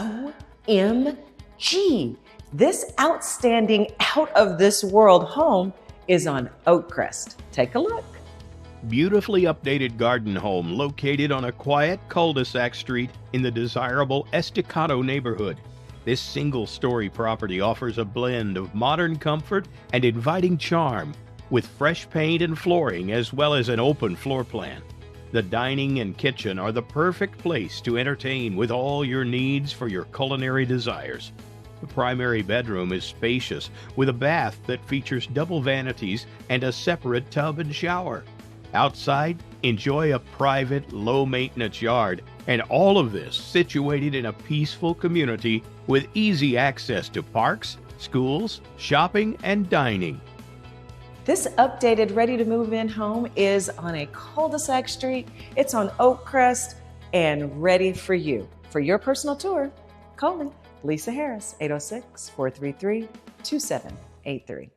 OMG! This outstanding, out-of-this-world home is on Oakcrest. Take a look. Beautifully updated garden home located on a quiet cul-de-sac street in the desirable Estacado neighborhood. This single-story property offers a blend of modern comfort and inviting charm, with fresh paint and flooring as well as an open floor plan. The dining and kitchen are the perfect place to entertain with all your needs for your culinary desires. The primary bedroom is spacious, with a bath that features double vanities and a separate tub and shower. Outside, enjoy a private, low-maintenance yard, and all of this situated in a peaceful community with easy access to parks, schools, shopping, and dining. This updated, ready-to-move-in home is on a cul-de-sac street. It's on Oakcrest and ready for you. For your personal tour, call me, Lisa Harris, 806-433-2783.